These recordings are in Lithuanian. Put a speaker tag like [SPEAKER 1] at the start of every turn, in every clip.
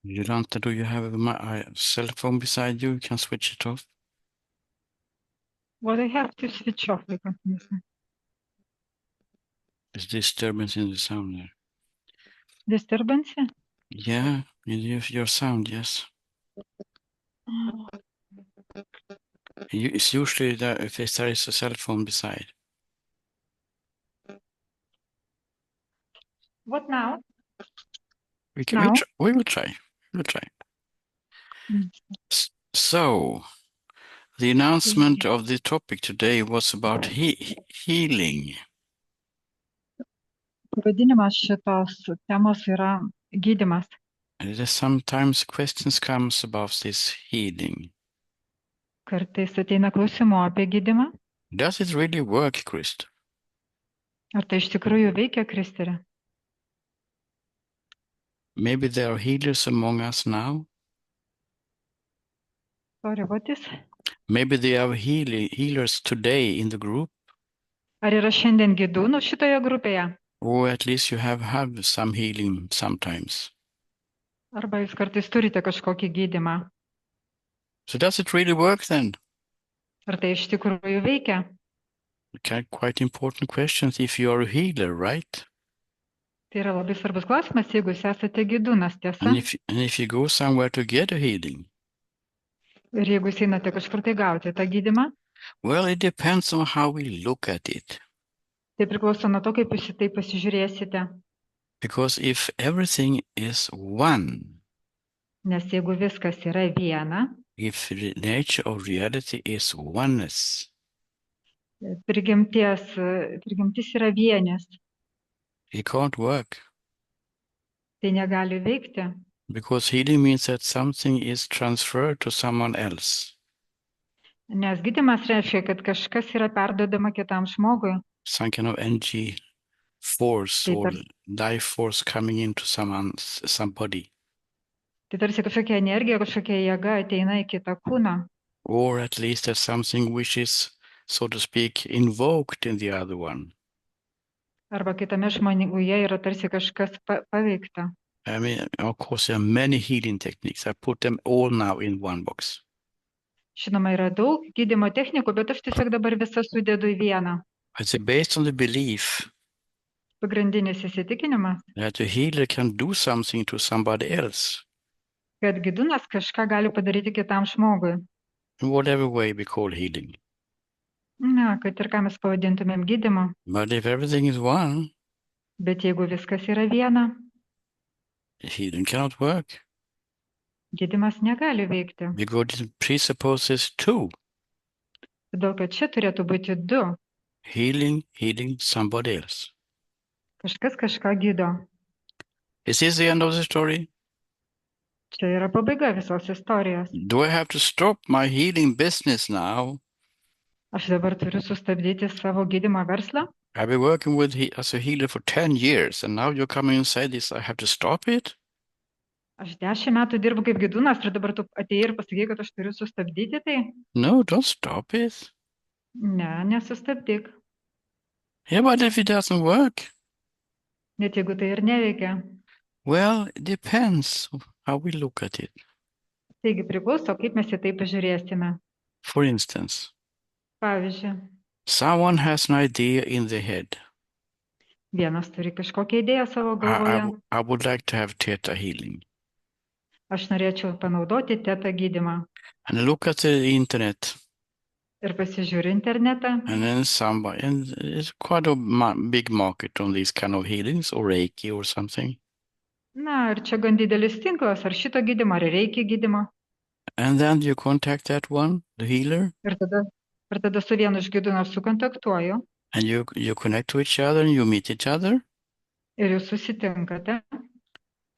[SPEAKER 1] Jolanta, do you have a cell phone beside you? You can switch it off.
[SPEAKER 2] What I have to switch off, like,
[SPEAKER 1] There's disturbance in the sound there.
[SPEAKER 2] disturbance?
[SPEAKER 1] Yeah, your sound, yes. It's usually that if there is a cell phone beside.
[SPEAKER 2] What now?
[SPEAKER 1] We
[SPEAKER 2] Now?
[SPEAKER 1] will try. We'll try.
[SPEAKER 2] Mm.
[SPEAKER 1] So, the announcement of the topic today was about healing.
[SPEAKER 2] Pavadinimas šitos temos yra gydymas.
[SPEAKER 1] And sometimes questions comes about this healing.
[SPEAKER 2] Kartais ateina klausimų apie gydymą.
[SPEAKER 1] Does it really work, Krista?
[SPEAKER 2] Ar tai iš tikrųjų veikia, Kristere?
[SPEAKER 1] Maybe there are healers among us now.
[SPEAKER 2] Sorry, what is?
[SPEAKER 1] Maybe there are healers today in the group.
[SPEAKER 2] Ar yra šiandien gydūnų šitoje grupėje?
[SPEAKER 1] Or at least you have had some healing sometimes.
[SPEAKER 2] Arba jūs kartais turite kažkokį gydymą?
[SPEAKER 1] So does it really work then?
[SPEAKER 2] Ar tai iš tikrųjų veikia?
[SPEAKER 1] Okay, quite important questions if you are a healer, right?
[SPEAKER 2] Tai yra labai svarbus klausimas, jeigu jūs esate gydūnas, tiesa?
[SPEAKER 1] And if you go somewhere to get a healing.
[SPEAKER 2] Ir jeigu jūs einate kažkur tai gauti tą gydymą?
[SPEAKER 1] Well, it depends on how we look at it.
[SPEAKER 2] Tai priklauso nuo to, kaip jūs į tai pasižiūrėsite.
[SPEAKER 1] Because if everything is one,
[SPEAKER 2] Nes jeigu viskas yra viena,
[SPEAKER 1] if the nature of reality is oneness,
[SPEAKER 2] prigimtis yra vienis,
[SPEAKER 1] it can't work.
[SPEAKER 2] tai negali veikti.
[SPEAKER 1] Because healing means that something is transferred to someone else.
[SPEAKER 2] Nes gydymas reiškia, kad kažkas yra perduodama kitam žmogui.
[SPEAKER 1] Some kind of energy force or life force coming into somebody.
[SPEAKER 2] Tai tarsi kažkokia energija, kažkokia jėga ateina į kitą kūną.
[SPEAKER 1] Or at least there's something which is, so to speak, invoked in the other one.
[SPEAKER 2] Arba kitame žmoniuje yra tarsi kažkas paveikta.
[SPEAKER 1] I mean, of course, there are many healing techniques. I put them all now in one box.
[SPEAKER 2] Žinoma, yra daug gydymo technikų, bet aš tiesiog dabar visą sudedu į vieną.
[SPEAKER 1] It's based on the belief
[SPEAKER 2] Pagrindinis įsitikinimas,
[SPEAKER 1] that the healer can do something to somebody else.
[SPEAKER 2] Kad gydymas kažką gali padaryti kitam žmogui.
[SPEAKER 1] In whatever way we call healing.
[SPEAKER 2] Na, kad ir ką mes pavadintumėm gydymu.
[SPEAKER 1] But if everything is one,
[SPEAKER 2] bet jeigu viskas yra viena,
[SPEAKER 1] healing cannot work.
[SPEAKER 2] Gydymas negali veikti.
[SPEAKER 1] Because it presupposes two.
[SPEAKER 2] Todėl, kad čia turėtų būti du.
[SPEAKER 1] Healing somebody else.
[SPEAKER 2] Kažkas kažką gydo.
[SPEAKER 1] Is this the end of the story?
[SPEAKER 2] Čia yra pabaiga visos istorijos.
[SPEAKER 1] Do I have to stop my healing business now?
[SPEAKER 2] Aš dabar turiu sustabdyti savo gydymo verslą.
[SPEAKER 1] I've been working as a healer for 10 years, and now you're coming and say this, I have to stop it?
[SPEAKER 2] Aš 10 metų dirbu kaip gydūnas ir dabar tu atėjai ir pasakai, kad aš turiu sustabdyti tai?
[SPEAKER 1] No, don't stop it.
[SPEAKER 2] Ne, nesustabdyk.
[SPEAKER 1] Yeah, but if it doesn't work?
[SPEAKER 2] Net jeigu tai ir neveikia.
[SPEAKER 1] Well, it depends how we look at it.
[SPEAKER 2] Taigi priklauso, kaip mes į tai pažiūrėsime.
[SPEAKER 1] For instance,
[SPEAKER 2] Pavyzdžiui,
[SPEAKER 1] someone has an idea in their head.
[SPEAKER 2] Vienas turi kažkokią idėją savo galvoje.
[SPEAKER 1] I would like to have theta healing.
[SPEAKER 2] Aš norėčiau panaudoti teta gydymą.
[SPEAKER 1] And look at the internet.
[SPEAKER 2] Ir pasižiūri internetą.
[SPEAKER 1] And then and it's quite a big market on these kind of healings, or Reiki or something.
[SPEAKER 2] Na, ir čia gan didelis tinklas, ar šito gydymo, ar Reiki gydymo.
[SPEAKER 1] And then you contact that one, the healer.
[SPEAKER 2] Ir tada su vienu iš gydūnų sukontaktuoju.
[SPEAKER 1] And you connect to each other and you meet each other.
[SPEAKER 2] Ir jūs susitinkate.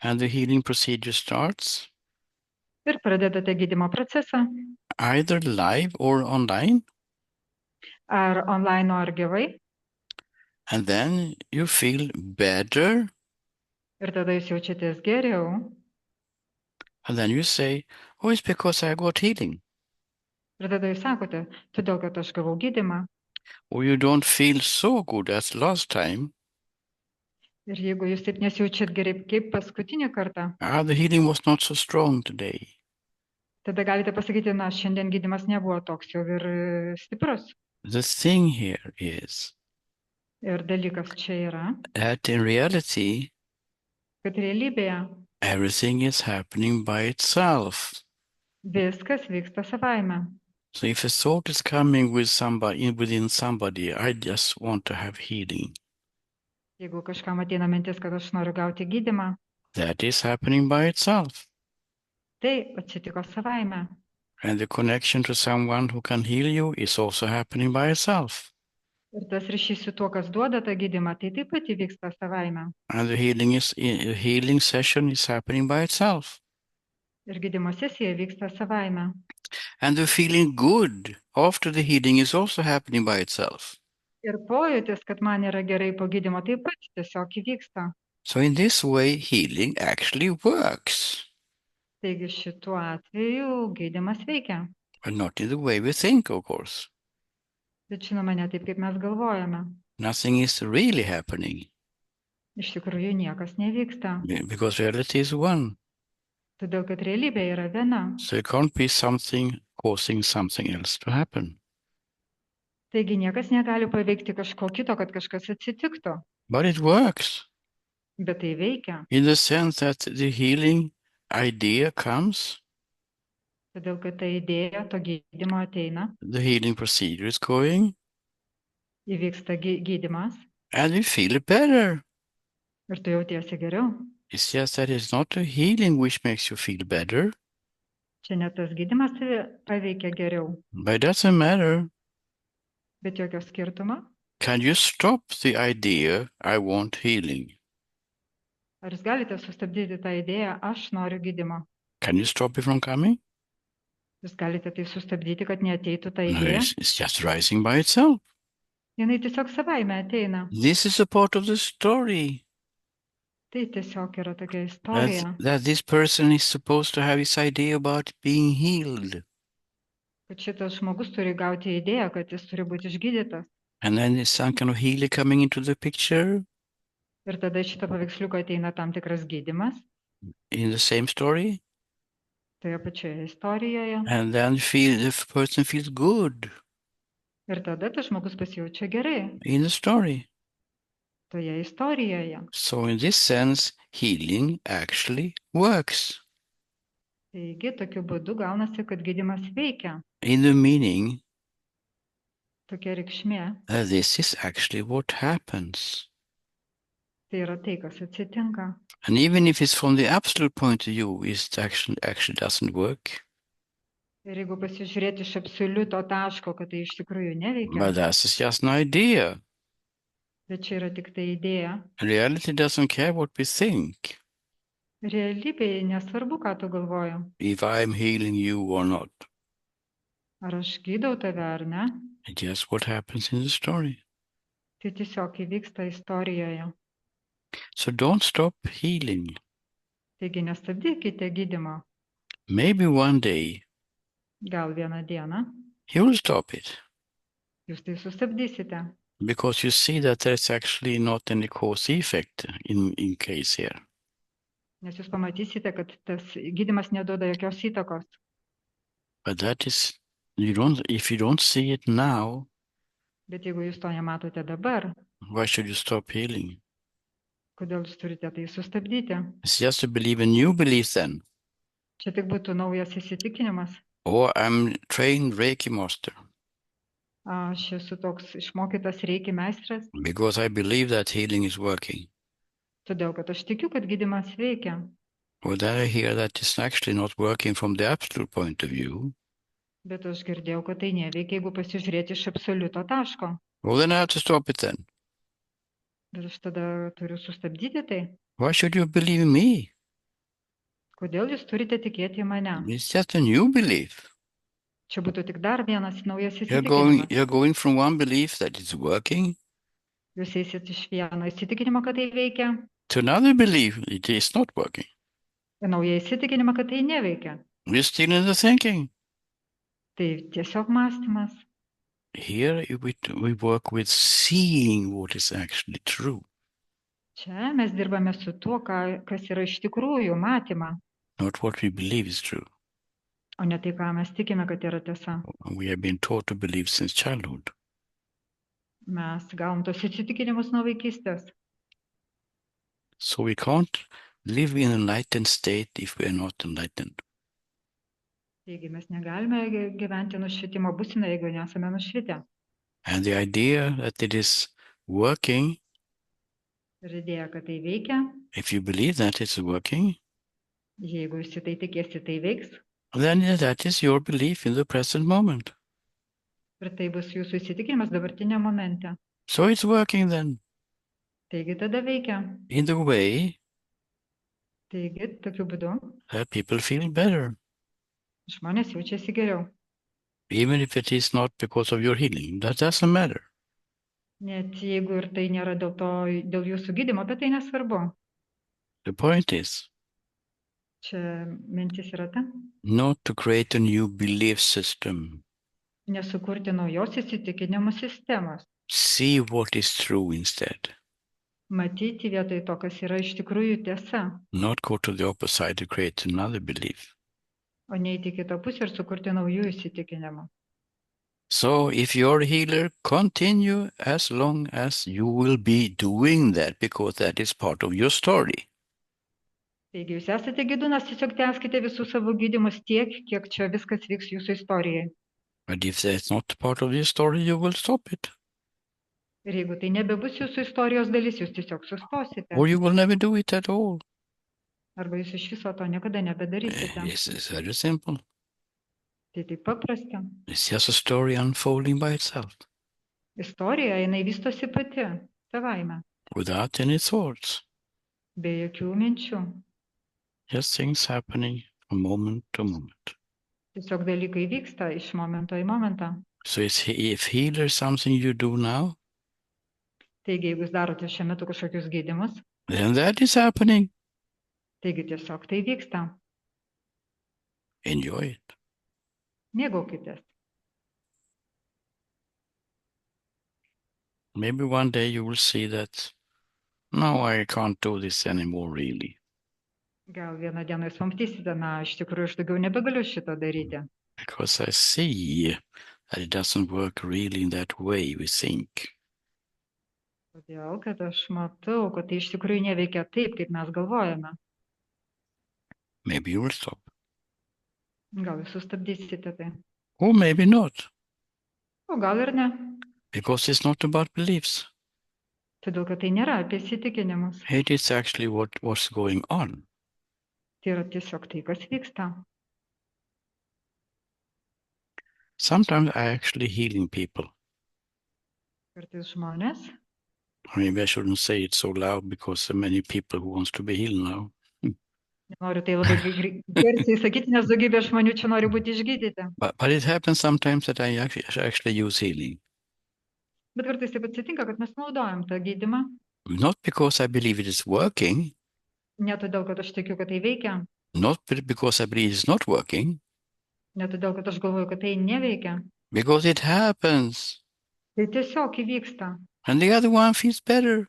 [SPEAKER 1] And the healing procedure starts.
[SPEAKER 2] Ir pradedate gydymo procesą.
[SPEAKER 1] Either live or online.
[SPEAKER 2] Ar online, ar gyvai.
[SPEAKER 1] And then you feel better.
[SPEAKER 2] Ir tada jūs jaučiatės geriau.
[SPEAKER 1] And then you say, oh, it's because I got healing.
[SPEAKER 2] Ir tada jūs sakote, todėl, kad aš gavau gydymą.
[SPEAKER 1] Or you don't feel so good as last time.
[SPEAKER 2] Ir jeigu jūs taip nesijaučiat gerai kaip paskutinį kartą,
[SPEAKER 1] the healing was not so strong today.
[SPEAKER 2] tada galite pasakyti, na, šiandien gydimas nebuvo toks jau ir stiprus.
[SPEAKER 1] The thing here is
[SPEAKER 2] Ir dalykas čia yra,
[SPEAKER 1] that in reality,
[SPEAKER 2] kad realybėje
[SPEAKER 1] everything is happening by itself.
[SPEAKER 2] viskas vyksta savaime.
[SPEAKER 1] So if a thought is coming with somebody within somebody, I just want to have healing.
[SPEAKER 2] Jeigu kažkam ateina mintis, kad aš noriu gauti gydimą,
[SPEAKER 1] That is happening by itself.
[SPEAKER 2] tai atsitiko savaime.
[SPEAKER 1] And the connection to someone who can heal you is also happening by itself.
[SPEAKER 2] Ir tas ryšys su tuo, kas duoda tą gydimą, tai taip pat įvyksta savaime.
[SPEAKER 1] And the healing session is happening by itself.
[SPEAKER 2] Ir gydymo sesija vyksta savaime.
[SPEAKER 1] And the feeling good after the healing is also happening by itself.
[SPEAKER 2] Ir pojūtis, kad man yra gerai po gydymo, taip pat tiesiog įvyksta.
[SPEAKER 1] So in this way, healing actually works,
[SPEAKER 2] Taigi šituo atveju gydymas veikia.
[SPEAKER 1] but not in the way we think, of course.
[SPEAKER 2] Bet žinoma, ne taip, kaip mes galvojame.
[SPEAKER 1] Nothing is really happening
[SPEAKER 2] Iš tikrųjų niekas nevyksta.
[SPEAKER 1] because reality is one.
[SPEAKER 2] Todėl, kad realybė yra viena.
[SPEAKER 1] So it can't be something causing something else to happen.
[SPEAKER 2] Taigi niekas negali paveikti kažko kito, kad kažkas atsitiktų.
[SPEAKER 1] But it works
[SPEAKER 2] Bet tai veikia.
[SPEAKER 1] in the sense that the healing idea comes,
[SPEAKER 2] Todėl, kad ta idėja to gydymo ateina,
[SPEAKER 1] the healing procedure is going,
[SPEAKER 2] įvyksta gydymas
[SPEAKER 1] and you feel better.
[SPEAKER 2] ir tu jautiesi geriau.
[SPEAKER 1] It's just that it's not the healing which makes you feel better,
[SPEAKER 2] Čia ne tas gydymas tave paveikia geriau,
[SPEAKER 1] but it doesn't matter.
[SPEAKER 2] bet jokio skirtumo.
[SPEAKER 1] Can you stop the idea, I want healing?
[SPEAKER 2] Ar jūs galite sustabdyti tą idėją, aš noriu gydymo?
[SPEAKER 1] Can you stop it from coming?
[SPEAKER 2] Jūs galite tai sustabdyti, kad neateitų ta
[SPEAKER 1] No,
[SPEAKER 2] idėja?
[SPEAKER 1] it's just rising by itself.
[SPEAKER 2] Jinai tiesiog savaime ateina.
[SPEAKER 1] This is a part of the story.
[SPEAKER 2] Tai tiesiog yra tokia istorija,
[SPEAKER 1] That this person is supposed to have his idea about being healed.
[SPEAKER 2] kad šitas žmogus turi gauti idėją, kad jis turi būti išgydytas.
[SPEAKER 1] And then there's some kind of healer coming into the picture
[SPEAKER 2] Ir tada iš šito paveiksliuko ateina tam tikras gydymas
[SPEAKER 1] in the same story.
[SPEAKER 2] toje pačioje istorijoje.
[SPEAKER 1] And then the person feels good
[SPEAKER 2] Ir tada tas žmogus pasijaučia gerai
[SPEAKER 1] in the story.
[SPEAKER 2] toje istorijoje.
[SPEAKER 1] So in this sense, healing actually works.
[SPEAKER 2] Taigi, tokiu būdu gaunasi, kad gydymas veikia.
[SPEAKER 1] In the meaning
[SPEAKER 2] Tokia reikšmė.
[SPEAKER 1] that this is actually what happens.
[SPEAKER 2] Tai yra tai, kas atsitinka.
[SPEAKER 1] And even if it's from the absolute point of view, it actually doesn't work.
[SPEAKER 2] Ir jeigu pasižiūrėti iš absoliuto taško, kad tai iš tikrųjų neveikia,
[SPEAKER 1] But that's just an idea.
[SPEAKER 2] bet čia yra tik tai idėja.
[SPEAKER 1] Reality doesn't care what we think,
[SPEAKER 2] Realybėje nesvarbu, ką tu galvoji.
[SPEAKER 1] if I'm healing you or not.
[SPEAKER 2] Ar aš gydau tave ar ne,
[SPEAKER 1] It's just what happens in the story.
[SPEAKER 2] tai tiesiog įvyksta istorijoje.
[SPEAKER 1] So don't stop healing.
[SPEAKER 2] Taigi nestabdykite gydymo.
[SPEAKER 1] Maybe one day
[SPEAKER 2] Gal vieną dieną
[SPEAKER 1] you'll stop it
[SPEAKER 2] jūs tai sustabdysite.
[SPEAKER 1] because you see that there's actually not any cause effect in case here.
[SPEAKER 2] Nes jūs pamatysite, kad tas gydymas neduoda jokios įtakos.
[SPEAKER 1] But that is, if you don't see it now,
[SPEAKER 2] Bet jeigu jūs to nematote dabar,
[SPEAKER 1] why should you stop healing?
[SPEAKER 2] kodėl jūs turite tai sustabdyti?
[SPEAKER 1] It's just to believe a new belief then.
[SPEAKER 2] Čia tik būtų naujas įsitikinimas.
[SPEAKER 1] Or I'm trained Reiki master
[SPEAKER 2] Aš esu toks išmokytas reiki meistras,
[SPEAKER 1] because I believe that healing is working.
[SPEAKER 2] todėl kad aš tikiu, kad gydymas veikia.
[SPEAKER 1] Or then I hear that it's actually not working from the absolute point of view.
[SPEAKER 2] Bet aš girdėjau, kad tai neveikia, jeigu pasižiūrėti iš absoliuto taško.
[SPEAKER 1] Well, then I have to stop it then.
[SPEAKER 2] Bet aš tada turiu sustabdyti tai.
[SPEAKER 1] Why should you believe me?
[SPEAKER 2] Kodėl jūs turite tikėti į mane?
[SPEAKER 1] It's just a new belief.
[SPEAKER 2] Čia būtų tik dar vienas naujas
[SPEAKER 1] You're
[SPEAKER 2] įsitikinimas.
[SPEAKER 1] going from one belief that it's working
[SPEAKER 2] Jūs eisit iš vieno įsitikinimo, kad tai veikia,
[SPEAKER 1] to another belief it is not working.
[SPEAKER 2] į naują įsitikinimą, kad tai neveikia.
[SPEAKER 1] We're still in the thinking.
[SPEAKER 2] Tai tiesiog mąstymas.
[SPEAKER 1] Here we work with seeing what is actually true.
[SPEAKER 2] Čia mes dirbame su tuo, kas yra iš tikrųjų matymą,
[SPEAKER 1] not what we believe is true.
[SPEAKER 2] o ne tai, ką mes tikime, kad yra tiesa.
[SPEAKER 1] We have been taught to believe since childhood.
[SPEAKER 2] Mes gavom tos įsitikinimus nuo vaikystės.
[SPEAKER 1] So we can't live in an enlightened state if we are not enlightened.
[SPEAKER 2] Taigi mes negalime gyventi nušvitimo būsime, jeigu nesame nušvitę.
[SPEAKER 1] And the idea that it is working,
[SPEAKER 2] Ir idėja, kad tai veikia,
[SPEAKER 1] if you believe that it's working,
[SPEAKER 2] jeigu jūs į tai tikėsi, tai veiks.
[SPEAKER 1] then that is your belief in the present moment.
[SPEAKER 2] Ir tai bus jūsų įsitikinimas dabartinė momente.
[SPEAKER 1] So it's working then
[SPEAKER 2] Taigi tada veikia.
[SPEAKER 1] in the way
[SPEAKER 2] Taigi tokiu būdu
[SPEAKER 1] that people feel better,
[SPEAKER 2] žmonės jaučiasi geriau.
[SPEAKER 1] even if it is not because of your healing. That doesn't matter.
[SPEAKER 2] Net jeigu ir tai nėra dėl jūsų gydymo, bet tai nesvarbu.
[SPEAKER 1] The point is
[SPEAKER 2] Čia mintis yra ta,
[SPEAKER 1] not to create a new belief system.
[SPEAKER 2] nesukurti naujos įsitikinimų sistemos.
[SPEAKER 1] See what is true instead.
[SPEAKER 2] Matyti vietoj to, kas yra iš tikrųjų tiesa,
[SPEAKER 1] Not go to the opposite side to create another belief.
[SPEAKER 2] o neiti kitą pusę ir sukurti naujų įsitikinimų.
[SPEAKER 1] So if you're a healer, continue as long as you will be doing that, because that is part of your story.
[SPEAKER 2] Taigi jūs esate gydunas, tiesiog tęskite visus savo gydymus tiek, kiek čia viskas vyks jūsų istorijai.
[SPEAKER 1] But if that's not part of your story, you will stop it.
[SPEAKER 2] Ir jeigu tai nebebus jūsų istorijos dalis, jūs tiesiog sustosite.
[SPEAKER 1] Or you will never do it at all.
[SPEAKER 2] Arba jūs iš viso to niekada nebedarysite.
[SPEAKER 1] It's very simple.
[SPEAKER 2] Tai taip paprasta.
[SPEAKER 1] It's just a story unfolding by itself,
[SPEAKER 2] Istorija, jinai vystosi pati, savaime,
[SPEAKER 1] without any thoughts.
[SPEAKER 2] be jokių minčių.
[SPEAKER 1] Just things happening from moment to moment.
[SPEAKER 2] Tiesiog dalykai vyksta iš momento į momentą.
[SPEAKER 1] So if healer is something you do now,
[SPEAKER 2] Taigi, jeigu jūs darote šiuo metu kažkokius gydymus,
[SPEAKER 1] then that is happening.
[SPEAKER 2] taigi tiesiog tai vyksta.
[SPEAKER 1] Enjoy it.
[SPEAKER 2] Mėgaukitės.
[SPEAKER 1] Maybe one day you will see that, no, I can't do this anymore, really.
[SPEAKER 2] Gal vieną dieną jūs pamatysite, na, iš tikrųjų, aš daugiau nebegaliu šito daryti.
[SPEAKER 1] Because I see that it doesn't work really in that way we think.
[SPEAKER 2] Todėl, kad aš matau, kad tai iš tikrųjų neveikia taip, kaip mes galvojame.
[SPEAKER 1] Maybe you will stop.
[SPEAKER 2] Gal jūs sustabdysite tai.
[SPEAKER 1] Or maybe not,
[SPEAKER 2] O gal ir ne.
[SPEAKER 1] because it's not about beliefs.
[SPEAKER 2] Todėl, kad tai nėra apie įsitikinimus.
[SPEAKER 1] It is actually what's going on.
[SPEAKER 2] Tai yra tiesiog tai, kas vyksta.
[SPEAKER 1] Sometimes I actually healing people.
[SPEAKER 2] Kartais žmonės,
[SPEAKER 1] Maybe I shouldn't say it so loud because there are many people who wants to be healed now.
[SPEAKER 2] nenoriu tai labai garsiai sakyti, nes daugybė žmonių čia nori būti išgydyti.
[SPEAKER 1] But it happens sometimes that I actually use healing.
[SPEAKER 2] Bet kartais taip atsitinka, kad mes naudojam tą gydymą,
[SPEAKER 1] Not because I believe it is working,
[SPEAKER 2] ne todėl, kad aš tikiu, kad tai veikia,
[SPEAKER 1] not because I believe it's not working,
[SPEAKER 2] ne todėl, kad aš galvoju, kad tai neveikia.
[SPEAKER 1] because it happens.
[SPEAKER 2] Tai tiesiog įvyksta.
[SPEAKER 1] And the other one feels better.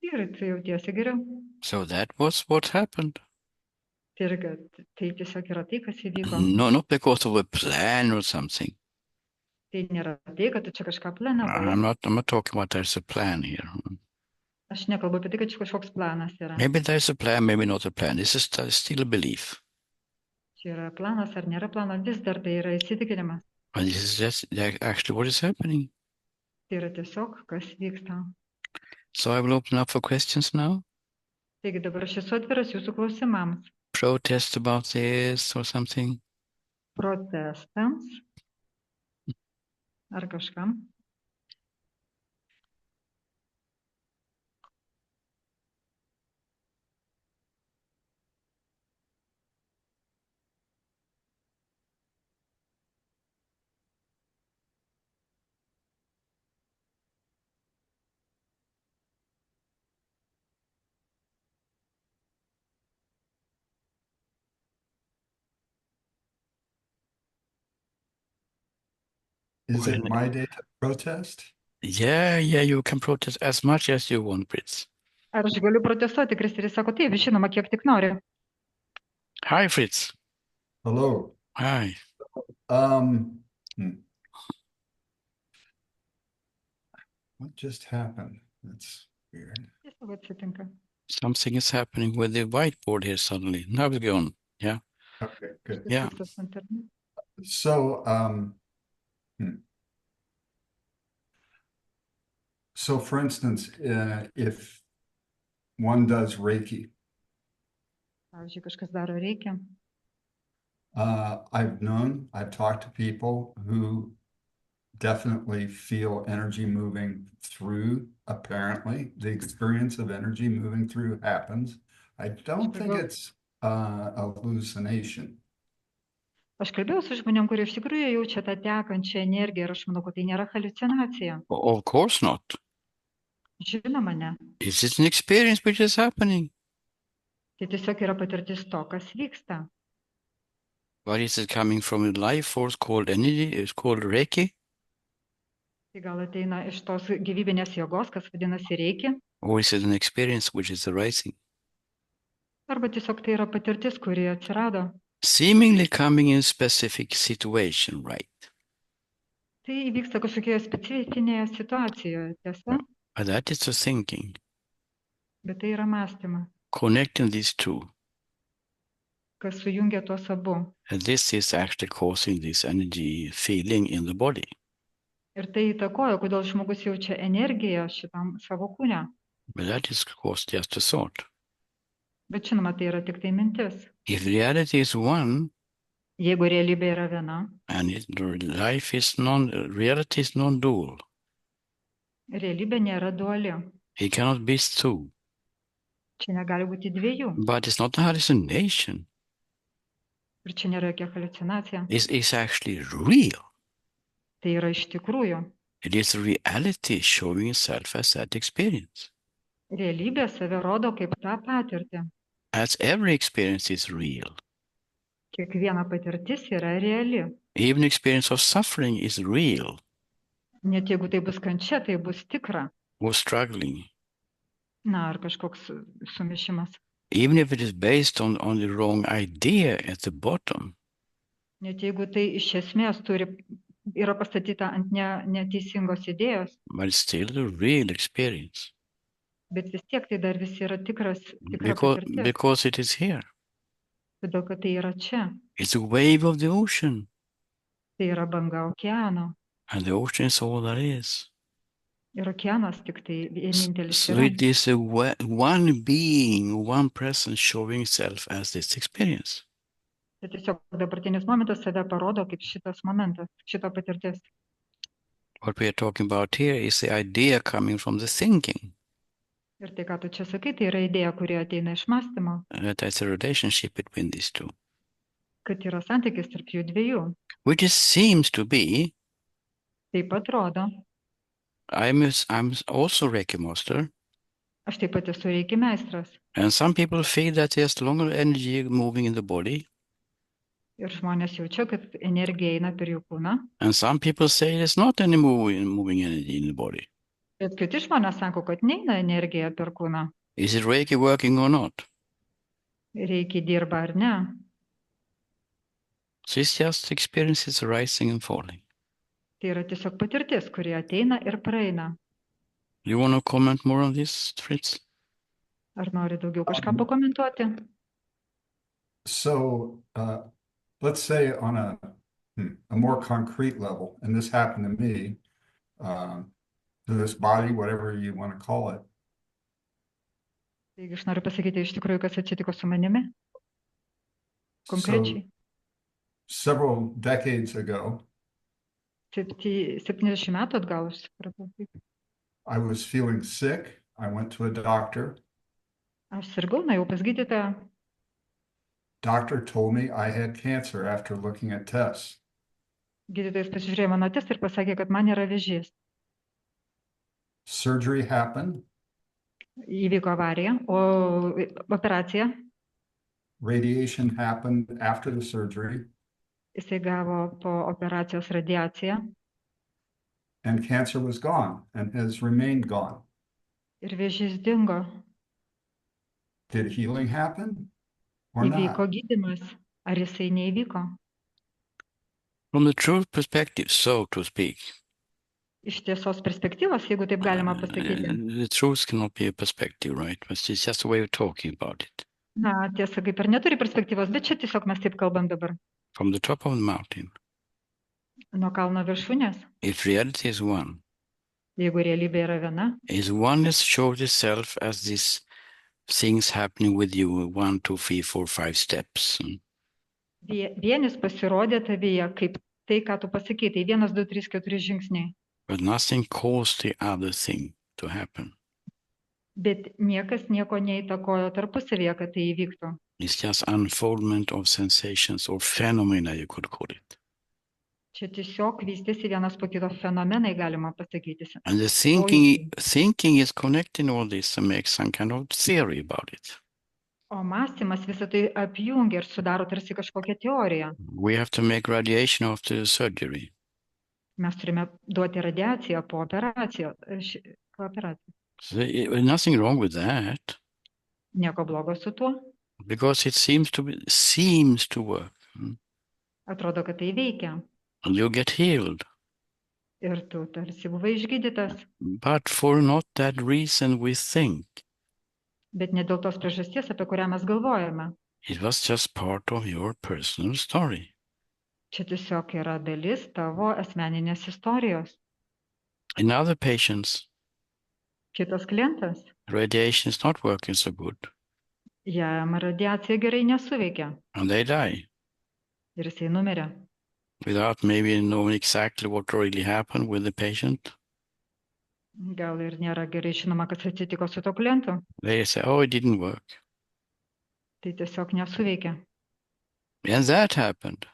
[SPEAKER 2] Ir tai jautiesi geriau.
[SPEAKER 1] So that was what happened.
[SPEAKER 2] Tai ir kad tai tiesiog yra tai, kas įvyko.
[SPEAKER 1] No, not because of a plan or something.
[SPEAKER 2] Tai nėra tai, kad tu čia kažką planavai.
[SPEAKER 1] I'm not talking about there's a plan here.
[SPEAKER 2] Aš nekalbu apie tai, kad čia kažkoks planas yra.
[SPEAKER 1] Maybe there's a plan, maybe not a plan. This is still a belief.
[SPEAKER 2] Čia yra planas ar nėra plano, vis dar tai yra įsitikinimas.
[SPEAKER 1] And this is just actually what is happening.
[SPEAKER 2] Tai yra tiesiog, kas vyksta.
[SPEAKER 1] So I will open up for questions now.
[SPEAKER 2] Taigi dabar aš esu atviras jūsų klausimams,
[SPEAKER 1] Protest about this or something.
[SPEAKER 2] protestams ar kažkam.
[SPEAKER 3] Is it my day to protest?
[SPEAKER 1] Yeah, you can protest as much as you want, Brits.
[SPEAKER 2] Ar aš galiu protestuoti? Kristeris sako, taip, žinoma, kiek tik nori.
[SPEAKER 1] Hi, Fritz.
[SPEAKER 3] Hello.
[SPEAKER 1] Hi.
[SPEAKER 3] Hmm. What just happened? That's weird.
[SPEAKER 2] Tiesiog atsitinka.
[SPEAKER 1] Something is happening with the whiteboard here suddenly. Now it's gone. Yeah.
[SPEAKER 3] Okay, good.
[SPEAKER 1] Yeah.
[SPEAKER 2] Kažkas su internetu.
[SPEAKER 3] So, so for instance, if one does Reiki,
[SPEAKER 2] Pavyzdžiui, kažkas daro reikia.
[SPEAKER 3] I've talked to people who definitely feel energy moving through, apparently. The experience of energy moving through happens. I don't think it's a hallucination.
[SPEAKER 2] Aš kalbėjau su žmonėm, kurie iš tikrųjų jaučia tą tekančią energiją ir aš manau, kad tai nėra haliucinacija.
[SPEAKER 1] Of course not.
[SPEAKER 2] Žinoma, ne.
[SPEAKER 1] It's an experience which is happening.
[SPEAKER 2] Tai tiesiog yra patirtis to, kas vyksta.
[SPEAKER 1] But is it coming from a life force called energy? It's called Reiki?
[SPEAKER 2] Tai gal ateina iš tos gyvybinės jėgos, kas vadinasi reikia,
[SPEAKER 1] Or is it an experience which is arising?
[SPEAKER 2] arba tiesiog tai yra patirtis, kuri atsirado.
[SPEAKER 1] Seemingly coming in a specific situation, right?
[SPEAKER 2] Tai įvyksta kažkokioje specifinėje situacijoje, tiesa,
[SPEAKER 1] But that is the thinking.
[SPEAKER 2] bet tai yra mąstymas,
[SPEAKER 1] Connecting these two.
[SPEAKER 2] kas sujungia tuos abu.
[SPEAKER 1] And this is actually causing this energy feeling in the body.
[SPEAKER 2] Ir tai įtakoja, kodėl žmogus jaučia energiją šitam savo kūne.
[SPEAKER 1] But that is, of course, just a thought.
[SPEAKER 2] Bet žinoma, tai yra tik tai mintis.
[SPEAKER 1] If reality is one,
[SPEAKER 2] Jeigu realybė yra viena,
[SPEAKER 1] and reality is non-dual,
[SPEAKER 2] realybė nėra duali.
[SPEAKER 1] it cannot be two.
[SPEAKER 2] Čia negali būti dviejų.
[SPEAKER 1] But it's not a hallucination.
[SPEAKER 2] Ir čia nėra jokia haliucinacija.
[SPEAKER 1] It's actually real.
[SPEAKER 2] Tai yra iš tikrųjų.
[SPEAKER 1] It is reality showing itself as that experience.
[SPEAKER 2] Realybė save rodo kaip tą patirtį.
[SPEAKER 1] As every experience is real.
[SPEAKER 2] Kiekviena patirtis yra reali.
[SPEAKER 1] Even experience of suffering is real.
[SPEAKER 2] Net jeigu tai bus kančia, tai bus tikra.
[SPEAKER 1] Or struggling.
[SPEAKER 2] Na, ar kažkoks sumišimas.
[SPEAKER 1] Even if it is based on the wrong idea at the bottom.
[SPEAKER 2] Net jeigu tai iš esmės yra pastatyta ant neteisingos idėjos,
[SPEAKER 1] But it's still a real experience.
[SPEAKER 2] bet vis tiek tai dar vis yra tikra patirtis.
[SPEAKER 1] Because it is here.
[SPEAKER 2] Todėl, kad tai yra čia.
[SPEAKER 1] It's a wave of the ocean.
[SPEAKER 2] Tai yra banga okeano.
[SPEAKER 1] And the ocean is all there is.
[SPEAKER 2] Ir okeanas tik tai vienintelis
[SPEAKER 1] So
[SPEAKER 2] yra.
[SPEAKER 1] it is one being, one presence showing itself as this experience.
[SPEAKER 2] Tai tiesiog dabartinis momentas save parodo kaip šitas momentas, šita patirtis.
[SPEAKER 1] What we are talking about here is the idea coming from the thinking.
[SPEAKER 2] Ir tai, ką tu čia sakai, tai yra idėja, kuri ateina iš mąstymo,
[SPEAKER 1] That's a relationship between these two.
[SPEAKER 2] kad yra santykis tarp jų dviejų.
[SPEAKER 1] Which seems to be,
[SPEAKER 2] Taip atrodo.
[SPEAKER 1] I'm also Reiki master.
[SPEAKER 2] Aš taip pat esu reiki meistras.
[SPEAKER 1] And some people feel that there's longer energy moving in the body.
[SPEAKER 2] Ir žmonės jaučia, kad energija eina per jų kūną.
[SPEAKER 1] And some people say there's not any moving energy in the body.
[SPEAKER 2] Bet kiti žmonės sako, kad neina energija per kūną.
[SPEAKER 1] Is it Reiki working or not?
[SPEAKER 2] Reiki dirba ar ne.
[SPEAKER 1] So it's just experiences arising and falling.
[SPEAKER 2] Tai yra tiesiog patirtis, kuri ateina ir praeina.
[SPEAKER 1] You want to comment more on this, Fritz?
[SPEAKER 2] Ar nori daugiau kažką pakomentuoti?
[SPEAKER 3] So, let's say on a more concrete level, and this happened to me, this body, whatever you want to call it.
[SPEAKER 2] Taigi aš noriu pasakyti iš tikrųjų, kas atsitiko su manimi. Konkrečiai.
[SPEAKER 3] Several decades ago,
[SPEAKER 2] 70 metų atgal aš supratau.
[SPEAKER 3] I was feeling sick. I went to a doctor.
[SPEAKER 2] Aš sirgau, nuėjau pas gydytoją.
[SPEAKER 3] Doctor told me I had cancer after looking at tests.
[SPEAKER 2] Gydytojas pasižiūrėjo mano testą ir pasakė, kad man yra vėžys.
[SPEAKER 3] Surgery happened.
[SPEAKER 2] Įvyko avarija, o operacija.
[SPEAKER 3] Radiation happened after the surgery.
[SPEAKER 2] Jisai gavo po operacijos radiaciją.
[SPEAKER 3] And cancer was gone and has remained gone.
[SPEAKER 2] Ir vėžys dingo.
[SPEAKER 3] Did healing happen or
[SPEAKER 2] Įvyko
[SPEAKER 3] not?
[SPEAKER 2] gydymas, ar jisai neįvyko?
[SPEAKER 1] From the truth perspective, so to speak,
[SPEAKER 2] Iš tiesos perspektyvos, jeigu taip galima pasakyti.
[SPEAKER 1] the truth cannot be a perspective, right? But it's just a way of talking about it.
[SPEAKER 2] Na, tiesa, kaip ir neturi perspektyvos, bet čia tiesiog mes taip kalbam dabar.
[SPEAKER 1] From the top of the mountain,
[SPEAKER 2] Nuo kalno viršūnės,
[SPEAKER 1] if reality is one,
[SPEAKER 2] jeigu realybė yra viena,
[SPEAKER 1] is oneness shows itself as these things happening with you, 1, 2, 3, 4, 5 steps.
[SPEAKER 2] vienis pasirodė tavyje kaip tai, ką tu pasakei, tai 1, 2, 3, 4 žingsniai.
[SPEAKER 1] But nothing caused the other thing to happen.
[SPEAKER 2] Bet niekas nieko neįtakojo tarpusavėje, kad tai įvyktų.
[SPEAKER 1] It's just unfoldment of sensations or phenomena, you could call it.
[SPEAKER 2] Čia tiesiog vystėsi vienas po kito fenomenai, galima pasakyti.
[SPEAKER 1] And the thinking is connecting all this and makes some kind of theory about it.
[SPEAKER 2] O mąstymas visą tai apjungia ir sudaro tarsi kažkokią teoriją.
[SPEAKER 1] We have to make radiation after the surgery.
[SPEAKER 2] Mes turime duoti radiaciją po operacijos.
[SPEAKER 1] So nothing wrong with that,
[SPEAKER 2] Nieko blogo su tuo.
[SPEAKER 1] because it seems to work.
[SPEAKER 2] Atrodo, kad tai veikia.
[SPEAKER 1] And you get healed.
[SPEAKER 2] Ir tu tarsi buvai išgydytas.
[SPEAKER 1] But for not that reason we think.
[SPEAKER 2] Bet ne dėl tos priežasties, apie kurią mes galvojame.
[SPEAKER 1] It was just part of your personal story.
[SPEAKER 2] Čia tiesiog yra dalis tavo asmeninės istorijos.
[SPEAKER 1] In other patients,
[SPEAKER 2] Kitas klientas,
[SPEAKER 1] radiation is not working so good,
[SPEAKER 2] jam radiacija gerai nesuveikia
[SPEAKER 1] and they die
[SPEAKER 2] ir jisai numirė.
[SPEAKER 1] without maybe knowing exactly what really happened with the patient.
[SPEAKER 2] Gal ir nėra gerai žinoma, kas atsitiko su to klientu.
[SPEAKER 1] They say, oh, it didn't work.
[SPEAKER 2] Tai tiesiog nesuveikia.
[SPEAKER 1] And that happened.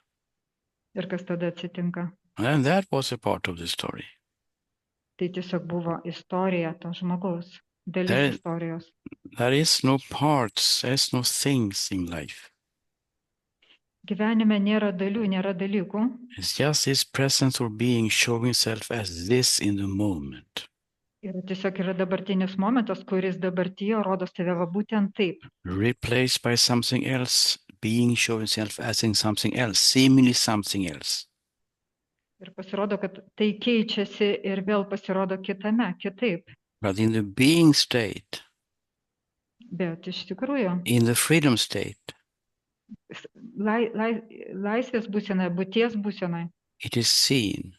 [SPEAKER 2] Ir kas tada atsitinka?
[SPEAKER 1] And that was a part of the story.
[SPEAKER 2] Tai tiesiog buvo istorija to žmogaus, dalis
[SPEAKER 1] There-
[SPEAKER 2] istorijos.
[SPEAKER 1] There is no parts, there's no things in life.
[SPEAKER 2] Gyvenime nėra dalių, nėra dalykų.
[SPEAKER 1] It's just this presence or being showing itself as this in the moment,
[SPEAKER 2] Ir tiesiog yra dabartinis momentas, kuris dabartyje rodo save va būtent taip.
[SPEAKER 1] replaced by something else, being showing itself as in something else, seemingly something else.
[SPEAKER 2] Ir pasirodo, kad tai keičiasi ir vėl pasirodo kitame, kitaip.
[SPEAKER 1] But in the being state,
[SPEAKER 2] Bet iš tikrųjų,
[SPEAKER 1] in the freedom state,
[SPEAKER 2] laisvės būsenoje, būties būsenoje,
[SPEAKER 1] it is seen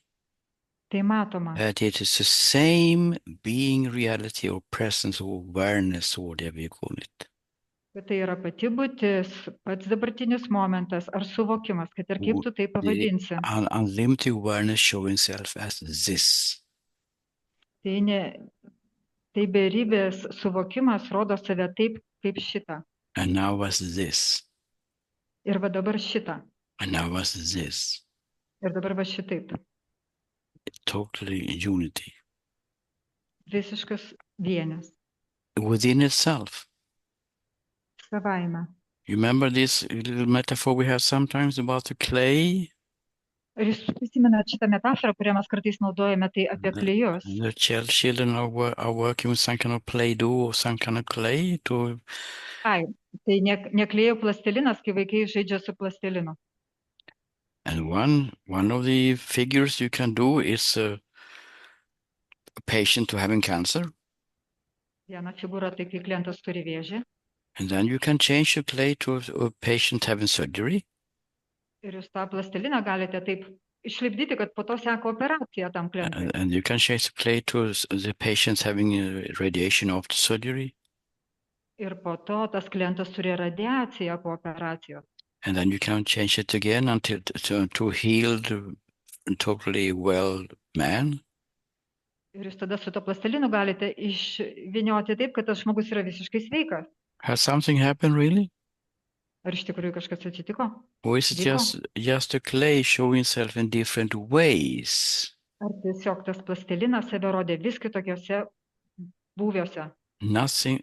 [SPEAKER 2] tai matoma,
[SPEAKER 1] that it is the same being reality or presence or awareness or whatever you call it.
[SPEAKER 2] kad tai yra pati būtis, pats dabartinis momentas ar suvokimas, kad ir kaip tu tai pavadinsi.
[SPEAKER 1] An unlimited awareness showing itself as this.
[SPEAKER 2] Tai beribės suvokimas rodo save taip, kaip šitą.
[SPEAKER 1] And now as this.
[SPEAKER 2] Ir va dabar šitą.
[SPEAKER 1] And now as this.
[SPEAKER 2] Ir dabar va šitaip.
[SPEAKER 1] Totally unity.
[SPEAKER 2] Visiškas vienis.
[SPEAKER 1] Within itself.
[SPEAKER 2] Savaime.
[SPEAKER 1] You remember this little metaphor we have sometimes about the clay?
[SPEAKER 2] Ar jūs prisimenat šitą metaforą, kurią mes kartais naudojame, tai apie klijus?
[SPEAKER 1] The children are working with some kind of play-doh or some kind of clay to...
[SPEAKER 2] Tai ne klijų plastilinas, kai vaikai žaidžia su plastilinu.
[SPEAKER 1] And one of the figures you can do is a patient having cancer.
[SPEAKER 2] Viena figūra, tai kai klientas turi vėžį.
[SPEAKER 1] And then you can change the clay to a patient having surgery.
[SPEAKER 2] Ir jūs tą plastiliną galite taip išlipdyti, kad po to seka operacija tam klientui.
[SPEAKER 1] And you can change the clay to the patients having radiation after surgery.
[SPEAKER 2] Ir po to tas klientas turi radiaciją po operacijos.
[SPEAKER 1] And then you can change it again until to healed, totally well man.
[SPEAKER 2] Ir jūs tada su to plastilinu galite išvynioti taip, kad tas žmogus yra visiškai sveikas.
[SPEAKER 1] Has something happened really?
[SPEAKER 2] Ar iš tikrųjų kažkas atsitiko?
[SPEAKER 1] Or is it
[SPEAKER 2] Vyko?
[SPEAKER 1] just a clay showing itself in different ways?
[SPEAKER 2] Ar tiesiog tas plastilinas save rodė vis kitokiose būviuose?
[SPEAKER 1] Nothing,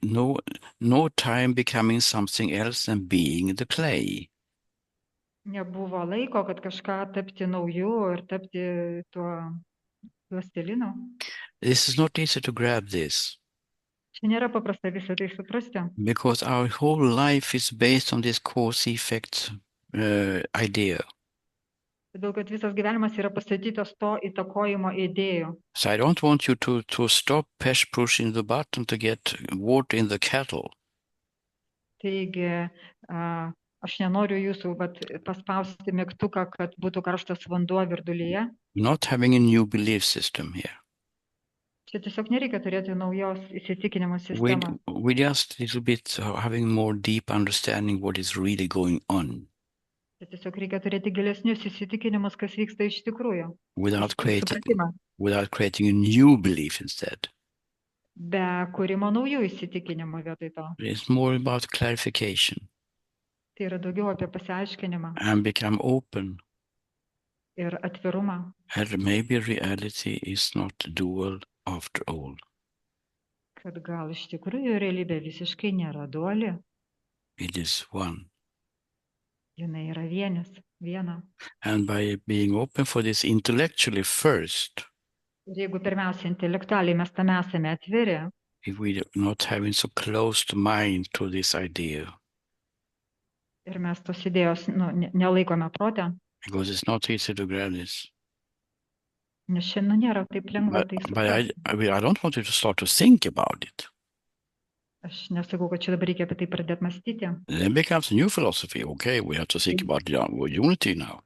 [SPEAKER 1] no time becoming something else than being the clay.
[SPEAKER 2] Nebuvo laiko, kad kažką tapti nauju ir tapti tuo plastilinu.
[SPEAKER 1] This is not easy to grab this.
[SPEAKER 2] Čia nėra paprasta visą tai suprasti,
[SPEAKER 1] because our whole life is based on this cause-effect idea.
[SPEAKER 2] todėl kad visas gyvenimas yra pastatytas to įtakojimo idėjų.
[SPEAKER 1] So I don't want you to stop pushing the button to get water in the kettle.
[SPEAKER 2] Taigi, aš nenoriu jūsų paspausti mygtuką, kad būtų karštas vanduo virdulyje.
[SPEAKER 1] Not having a new belief system here.
[SPEAKER 2] Čia tiesiog nereikia turėti naujos įsitikinimo sistemos.
[SPEAKER 1] We just a little bit having more deep understanding what is really going on
[SPEAKER 2] Čia tiesiog reikia turėti gilesnius įsitikinimus, kas vyksta iš tikrųjų.
[SPEAKER 1] without
[SPEAKER 2] Supratimą,
[SPEAKER 1] creating a new belief instead.
[SPEAKER 2] be kūrimo naujų įsitikinimų vietoj to.
[SPEAKER 1] It's more about clarification
[SPEAKER 2] Tai yra daugiau apie pasiaiškinimą
[SPEAKER 1] and become open.
[SPEAKER 2] ir atvirumą.
[SPEAKER 1] And maybe reality is not dual after all.
[SPEAKER 2] Kad gal iš tikrųjų realybė visiškai nėra duali,
[SPEAKER 1] It is one.
[SPEAKER 2] jinai yra viena.
[SPEAKER 1] And by being open for this intellectually first,
[SPEAKER 2] Ir jeigu pirmiausia intelektualiai mes tam esame atviri,
[SPEAKER 1] if we are not having so closed mind to this idea,
[SPEAKER 2] ir mes tos idėjos nelaikome protę,
[SPEAKER 1] because it's not easy to grab this.
[SPEAKER 2] nes šiandien nėra taip lengva tai
[SPEAKER 1] But
[SPEAKER 2] suprasti.
[SPEAKER 1] I don't want you to start to think about it.
[SPEAKER 2] Aš nesakau, kad čia dabar reikia apie tai pradėti mąstyti.
[SPEAKER 1] Then becomes a new philosophy. Okay, we have to think about unity now.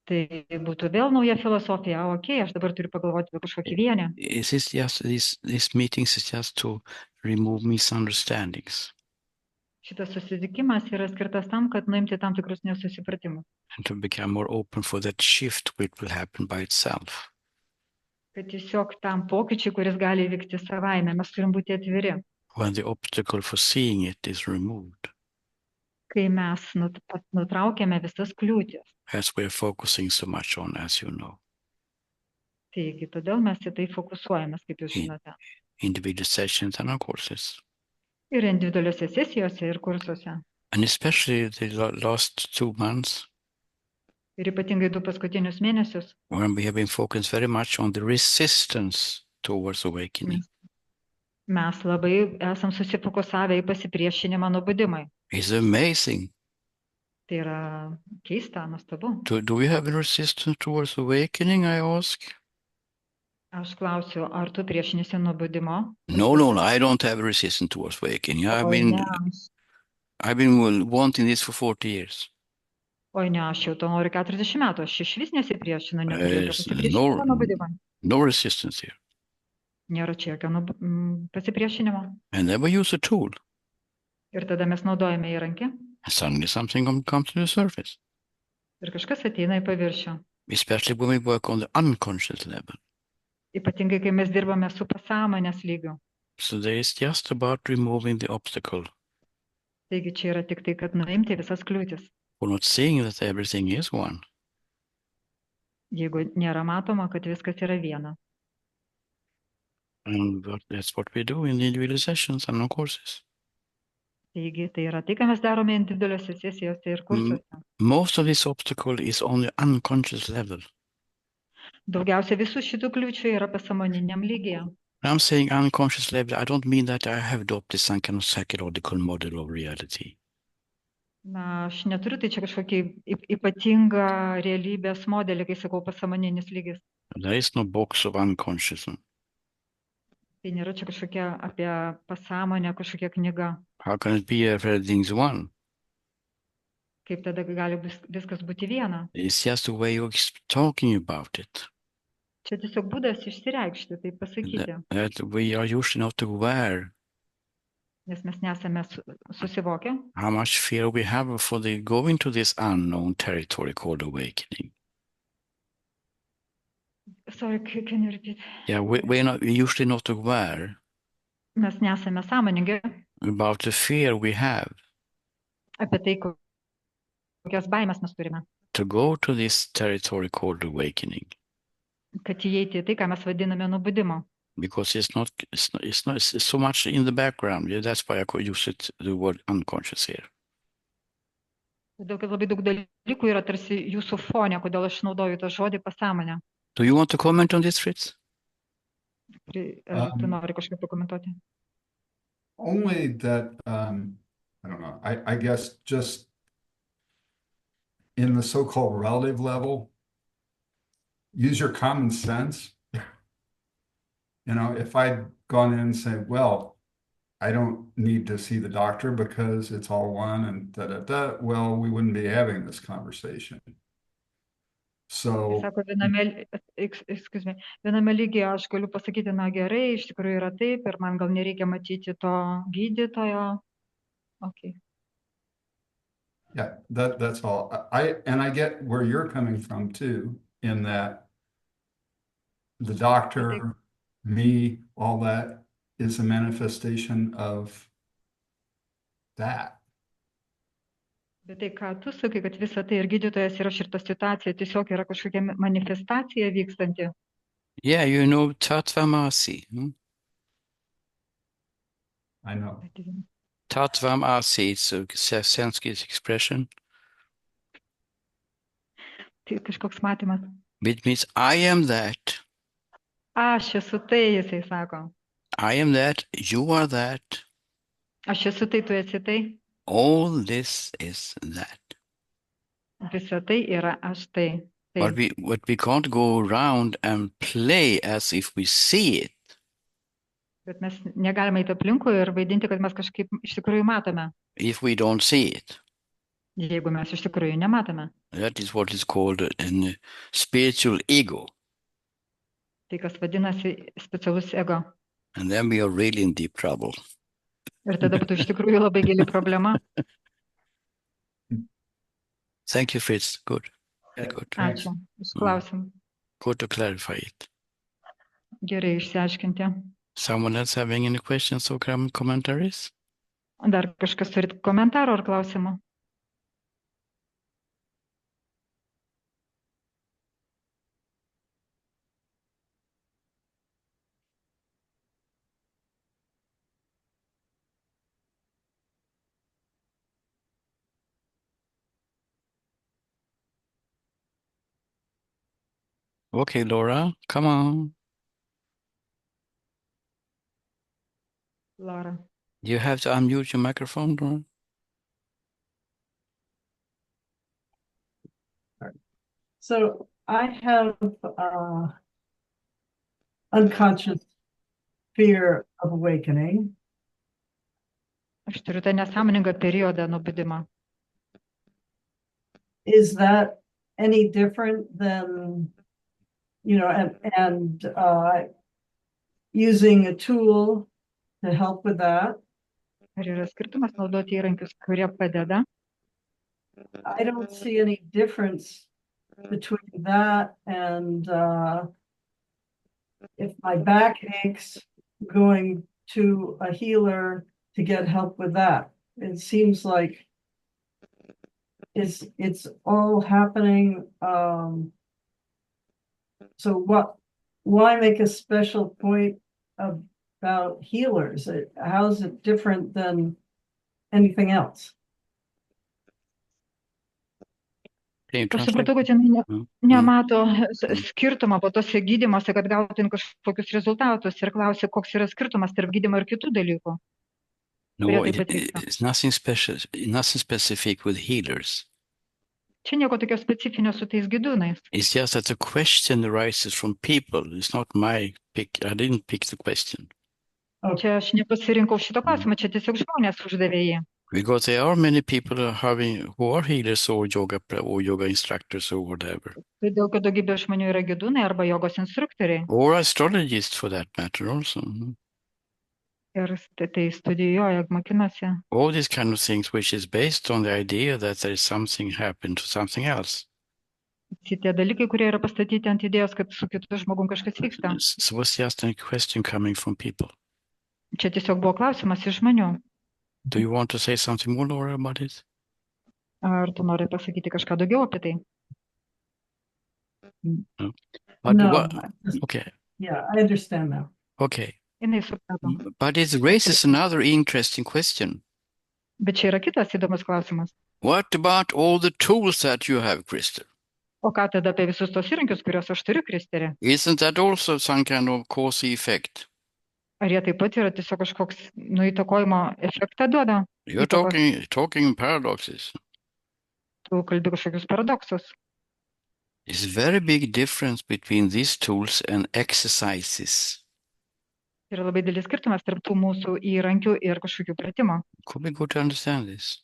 [SPEAKER 2] Tai būtų vėl nauja filosofija. Aš dabar turiu pagalvoti apie kažkokį vienį.
[SPEAKER 1] Is this just these meetings is just to remove misunderstandings
[SPEAKER 2] Šitas susitikimas yra skirtas tam, kad nuimti tam tikrus nesusipratimus.
[SPEAKER 1] and to become more open for that shift which will happen by itself.
[SPEAKER 2] Kad tiesiog tam pokyčiui, kuris gali vykti savaime, mes turim būti atviri.
[SPEAKER 1] When the obstacle for seeing it is removed,
[SPEAKER 2] Kai mes nutraukėme visas kliūtis.
[SPEAKER 1] as we are focusing so much on, as you know,
[SPEAKER 2] Taigi, todėl mes į tai fokusuojamės, kaip jūs žinote.
[SPEAKER 1] individual sessions and our courses.
[SPEAKER 2] Ir individualiuose sesijose, ir kursuose.
[SPEAKER 1] And especially the last 2 months,
[SPEAKER 2] Ir ypatingai 2 paskutinius mėnesius
[SPEAKER 1] when we have been focused very much on the resistance towards awakening.
[SPEAKER 2] mes labai esam susifokusavę į pasipriešinimą nubudimui.
[SPEAKER 1] It's amazing.
[SPEAKER 2] Tai yra keista, nuostabu.
[SPEAKER 1] Do we have a resistance towards awakening, I ask?
[SPEAKER 2] Aš klausiu, ar tu priešiniesi nubudimo?
[SPEAKER 1] No, I don't have a resistance towards awakening. I've been wanting this for 40 years.
[SPEAKER 2] Oi, ne, aš jau to noriu 40 metų, aš iš vis nesipriešinu, neturiu
[SPEAKER 1] Yes,
[SPEAKER 2] pasipriešinimo nubudimą.
[SPEAKER 1] No resistance here.
[SPEAKER 2] Nėra čia jokio pasipriešinimo.
[SPEAKER 1] I never use a tool.
[SPEAKER 2] Ir tada mes naudojame įrankį
[SPEAKER 1] And suddenly something comes to the surface,
[SPEAKER 2] ir kažkas ateina į paviršių.
[SPEAKER 1] especially when we work on the unconscious level.
[SPEAKER 2] Ypatingai, kai mes dirbame su pasąmonės lygiu.
[SPEAKER 1] So there is just about removing the obstacle
[SPEAKER 2] Taigi čia yra tik tai, kad nuimti visas kliūtis.
[SPEAKER 1] for not seeing that everything is one.
[SPEAKER 2] Jeigu nėra matoma, kad viskas yra viena.
[SPEAKER 1] And that's what we do in the individual sessions and our courses.
[SPEAKER 2] Taigi tai yra tai, ką mes darome individualiuose sesijose ir kursuose.
[SPEAKER 1] Most of this obstacle is on the unconscious level.
[SPEAKER 2] Daugiausia visų šitų kliūčių yra pasąmoniniam lygyje.
[SPEAKER 1] When I'm saying unconscious level, I don't mean that I have adopted some kind of psychological model of reality.
[SPEAKER 2] Na, aš neturiu tai čia kažkokį ypatingą realybės modelį, kai sakau pasąmoninis lygis.
[SPEAKER 1] There is no box of unconsciousness.
[SPEAKER 2] Tai nėra čia kažkokia apie pasąmonę, kažkokia knyga.
[SPEAKER 1] How can it be if everything's one?
[SPEAKER 2] Kaip tada gali viskas būti viena?
[SPEAKER 1] It's just a way of talking about it.
[SPEAKER 2] Čia tiesiog būdas išsireikšti, tai pasakyti.
[SPEAKER 1] That we are usually not aware
[SPEAKER 2] Nes mes nesame susivokę,
[SPEAKER 1] how much fear we have for the going to this unknown territory called awakening.
[SPEAKER 2] Sorry, can you repeat?
[SPEAKER 1] Yeah, we're usually not aware
[SPEAKER 2] Mes nesame sąmoningi
[SPEAKER 1] about the fear we have
[SPEAKER 2] apie tai, kokias baimės mes turime.
[SPEAKER 1] to go to this territory called awakening,
[SPEAKER 2] Kad įeiti į tai, ką mes vadiname nubudimu.
[SPEAKER 1] because it's so much in the background. Yeah, that's why I could use the word unconscious here.
[SPEAKER 2] Todėl, kad labai daug dalykų yra tarsi jūsų fone, kodėl aš naudoju tą žodį pasąmonę.
[SPEAKER 1] Do you want to comment on this, Fritz?
[SPEAKER 2] Tu nori kažkaip pakomentuoti?
[SPEAKER 3] Only that, I don't know, I guess just in the so-called relative level, use your common sense. If I'd gone in and said, well, I don't need to see the doctor because it's all one and well, we wouldn't be having this conversation.
[SPEAKER 2] Tai
[SPEAKER 3] So,
[SPEAKER 2] sako, excuse me, viename lygyje aš galiu pasakyti, na gerai, iš tikrųjų yra taip ir man gal nereikia matyti to gydytojo. Okay.
[SPEAKER 3] yeah, that's all. And I get where you're coming from too, in that the doctor, me, all that is a manifestation of that.
[SPEAKER 2] Bet tai, ką tu sakai, kad visa tai ir gydytojas ir aš ir ta situacija tiesiog yra kažkokia manifestacija vykstanti.
[SPEAKER 1] Yeah, Tatvamasi.
[SPEAKER 3] I know.
[SPEAKER 1] Tatvamasi, it's a Sanskrit expression.
[SPEAKER 2] Tai kažkoks matymas.
[SPEAKER 1] Which means I am that.
[SPEAKER 2] Aš esu tai, jisai sako.
[SPEAKER 1] I am that, you are that.
[SPEAKER 2] Aš esu tai, tu esi tai.
[SPEAKER 1] All this is that.
[SPEAKER 2] Visa tai yra aš tai.
[SPEAKER 1] But we can't go around and play as if we see it.
[SPEAKER 2] Bet mes negalime eiti aplinkui ir vaidinti, kad mes kažkaip iš tikrųjų matome.
[SPEAKER 1] If we don't see it.
[SPEAKER 2] Jeigu mes iš tikrųjų nematome.
[SPEAKER 1] That is what is called a spiritual ego.
[SPEAKER 2] Tai kas vadinasi specialus ego.
[SPEAKER 1] And then we are really in deep trouble.
[SPEAKER 2] Ir tada būtų iš tikrųjų labai gili problema.
[SPEAKER 1] Thank you, Fritz. Good. Good.
[SPEAKER 2] Ačiū. Išklausim.
[SPEAKER 1] Good to clarify it.
[SPEAKER 2] Gerai išsiaiškinti.
[SPEAKER 1] Someone else having any questions or commentaries?
[SPEAKER 2] Dar kažkas turit komentarų ar klausimų?
[SPEAKER 1] Okay, Laura, come on.
[SPEAKER 2] Laura.
[SPEAKER 1] You have to unmute your microphone, Laura.
[SPEAKER 4] So I have unconscious fear of awakening.
[SPEAKER 2] Aš turiu tą nesąmoningą periodą nubudimo.
[SPEAKER 4] Is that any different than, and using a tool to help with that?
[SPEAKER 2] Ar yra skirtumas naudoti įrankius, kurie padeda?
[SPEAKER 4] I don't see any difference between that and if my back aches, going to a healer to get help with that. It seems like it's all happening. So why make a special point about healers? How is it different than anything else?
[SPEAKER 2] Aš supratau, kad jinai nemato skirtumą po tose gydymuose, kad gautum kažkokius rezultatus ir klausia, koks yra skirtumas tarp gydymo ir kitų dalykų.
[SPEAKER 1] No, it's nothing specific with healers.
[SPEAKER 2] Čia nieko tokio specifinio su tais gyvūnais.
[SPEAKER 1] It's just that the question arises from people. It's not my pick. I didn't pick the question.
[SPEAKER 2] Čia aš nepasirinkau šito klausimą, čia tiesiog žmonės uždavė jį.
[SPEAKER 1] Because there are many people who are healers or yoga instructors or whatever.
[SPEAKER 2] Todėl, kad daugybė žmonių yra gyvūnai arba jogos instruktoriai.
[SPEAKER 1] Or astrologists for that matter also.
[SPEAKER 2] Ir tai studijuoja, mokinasi.
[SPEAKER 1] All these kind of things which is based on the idea that there is something happened to something else.
[SPEAKER 2] Šitie dalykai, kurie yra pastatyti ant idėjos, kad su kitu žmogum kažkas vyksta.
[SPEAKER 1] So was just a question coming from people.
[SPEAKER 2] Čia tiesiog buvo klausimas iš žmonių.
[SPEAKER 1] Do you want to say something more, Laura, about it?
[SPEAKER 2] Ar tu nori pasakyti kažką daugiau apie tai?
[SPEAKER 1] No. But
[SPEAKER 4] No.
[SPEAKER 1] Okay.
[SPEAKER 4] Yeah, I understand now.
[SPEAKER 1] Okay.
[SPEAKER 2] Jinai suprato.
[SPEAKER 1] But it raises another interesting question.
[SPEAKER 2] Bet čia yra kitas įdomus klausimas.
[SPEAKER 1] What about all the tools that you have, Krista?
[SPEAKER 2] O ką tada apie visus tos įrankius, kuriuos aš turiu, Kristerė?
[SPEAKER 1] Isn't that also some kind of cause effect?
[SPEAKER 2] ar jie taip pat yra tiesiog kažkoks, įtakojimo efektą duoda?
[SPEAKER 1] You're talking paradoxes.
[SPEAKER 2] Tu kalbi kažkokius paradoksus.
[SPEAKER 1] There's a very big difference between these tools and exercises.
[SPEAKER 2] Yra labai didelis skirtumas tarp tų mūsų įrankių ir kažkokių pratimų.
[SPEAKER 1] Could be good to understand this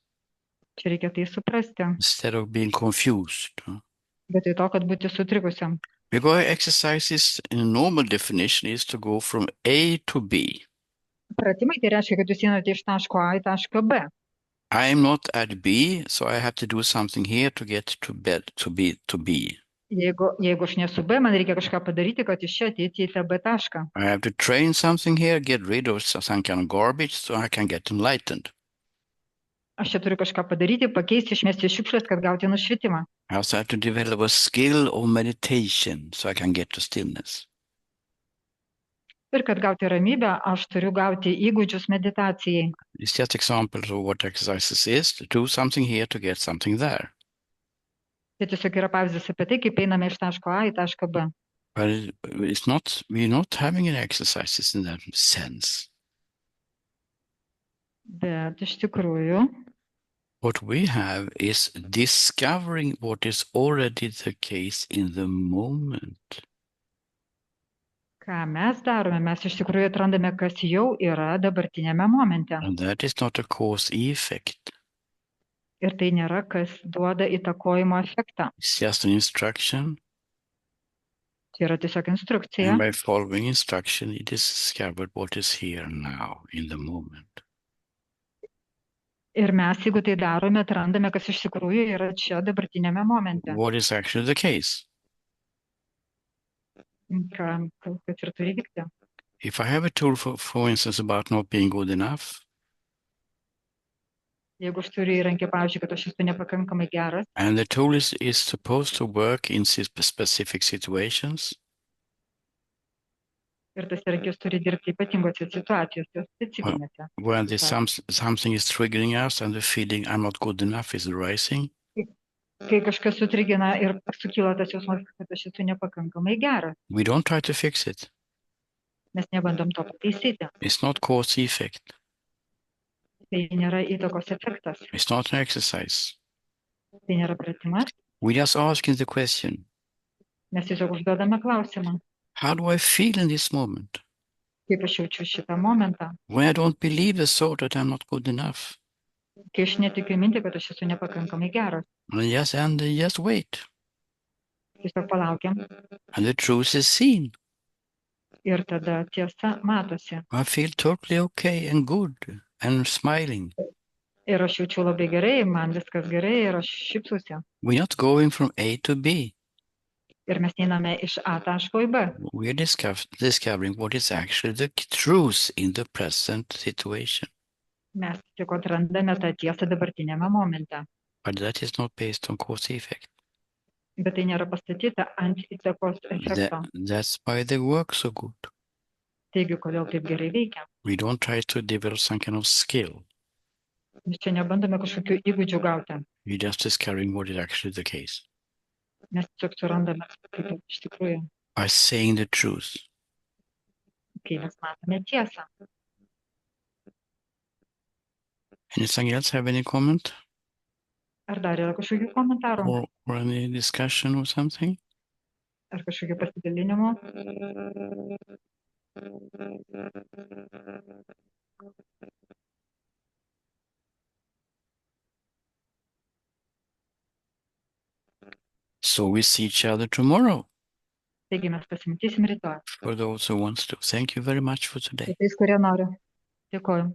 [SPEAKER 2] Čia reikia tai suprasti,
[SPEAKER 1] instead of being confused.
[SPEAKER 2] vietoj to, kad būti sutrikusiam.
[SPEAKER 1] Because exercises in a normal definition is to go from A to B.
[SPEAKER 2] Pratimai tai reiškia, kad jūs einate iš taško A į tašką B.
[SPEAKER 1] I'm not at B, so I have to do something here to get to B.
[SPEAKER 2] Jeigu aš nesu B, man reikia kažką padaryti, kad iš čia ateiti į tą B tašką.
[SPEAKER 1] I have to train something here, get rid of some kind of garbage so I can get enlightened.
[SPEAKER 2] Aš čia turiu kažką padaryti, pakeisti, išmesti šiukšlės, kad gauti nušvitimą.
[SPEAKER 1] I also have to develop a skill of meditation so I can get to stillness.
[SPEAKER 2] Ir kad gauti ramybę, aš turiu gauti įgūdžius meditacijai.
[SPEAKER 1] It's just examples of what exercises is, to do something here to get something there.
[SPEAKER 2] Tai tiesiog yra pavyzdys apie tai, kaip einame iš taško A į tašką B.
[SPEAKER 1] But we're not having any exercises in that sense.
[SPEAKER 2] Bet iš tikrųjų,
[SPEAKER 1] What we have is discovering what is already the case in the moment.
[SPEAKER 2] ką mes darome, mes iš tikrųjų atrandame, kas jau yra dabartinėme momente.
[SPEAKER 1] And that is not a cause effect.
[SPEAKER 2] Ir tai nėra, kas duoda įtakojimo efektą.
[SPEAKER 1] It's just an instruction.
[SPEAKER 2] Tai yra tiesiog instrukcija.
[SPEAKER 1] And by following instruction, it is discovered what is here now in the moment.
[SPEAKER 2] Ir mes, jeigu tai darome, atrandame, kas iš tikrųjų yra čia dabartinėme momente.
[SPEAKER 1] What is actually the case?
[SPEAKER 2] Kas ir turi vykti.
[SPEAKER 1] If I have a tool, for instance, about not being good enough,
[SPEAKER 2] Jeigu aš turiu įrankį, pavyzdžiui, kad aš esu nepakankamai geras,
[SPEAKER 1] and the tool is supposed to work in specific situations,
[SPEAKER 2] ir tas įrankis turi dirbti ypatingose situacijose, specifinėse.
[SPEAKER 1] when there's something is triggering us and the feeling I'm not good enough is arising,
[SPEAKER 2] Kai kažkas sutrigina ir sukyla tas jausmas, kad aš esu nepakankamai geras,
[SPEAKER 1] we don't try to fix it.
[SPEAKER 2] mes nebandom to pataisyti.
[SPEAKER 1] It's not cause effect.
[SPEAKER 2] Tai nėra įtakos efektas,
[SPEAKER 1] It's not an exercise.
[SPEAKER 2] tai nėra pratimas.
[SPEAKER 1] We just asking the question,
[SPEAKER 2] Mes tiesiog užduodame klausimą,
[SPEAKER 1] how do I feel in this moment?
[SPEAKER 2] kaip aš jaučiu šitą momentą,
[SPEAKER 1] When I don't believe the thought that I'm not good enough.
[SPEAKER 2] kai aš netikiu mintį, kad aš esu nepakankamai geras.
[SPEAKER 1] And just wait.
[SPEAKER 2] Tiesiog palaukiam
[SPEAKER 1] And the truth is seen.
[SPEAKER 2] ir tada tiesa matosi.
[SPEAKER 1] I feel totally okay and good and smiling.
[SPEAKER 2] Ir aš jaučiu labai gerai, man viskas gerai ir aš šypsausi.
[SPEAKER 1] We're not going from A to B.
[SPEAKER 2] Ir mes einame iš A taško į B.
[SPEAKER 1] We're discovering what is actually the truth in the present situation.
[SPEAKER 2] Mes tik atrandame tą tiesą dabartinėme momente.
[SPEAKER 1] But that is not based on cause effect.
[SPEAKER 2] Bet tai nėra pastatyta ant įtakos efekto.
[SPEAKER 1] That's why they work so good.
[SPEAKER 2] Taigi, kodėl taip gerai veikia?
[SPEAKER 1] We don't try to develop some kind of skill.
[SPEAKER 2] Mes čia nebandome kažkokių įgūdžių gauti.
[SPEAKER 1] We're just discovering what is actually the case.
[SPEAKER 2] Mes tiesiog surandame, kaip iš tikrųjų,
[SPEAKER 1] By saying the truth.
[SPEAKER 2] kai mes matome tiesą.
[SPEAKER 1] Anything else? Have any comment?
[SPEAKER 2] Ar dar yra kažkokių komentarų?
[SPEAKER 1] Or any discussion or something?
[SPEAKER 2] Ar kažkokių pasidalinimų?
[SPEAKER 1] So we see each other tomorrow.
[SPEAKER 2] Taigi mes pasimatysim rytoj.
[SPEAKER 1] For those who wants to. Thank you very much for today.
[SPEAKER 2] Tais, kurie nori. Dėkoju.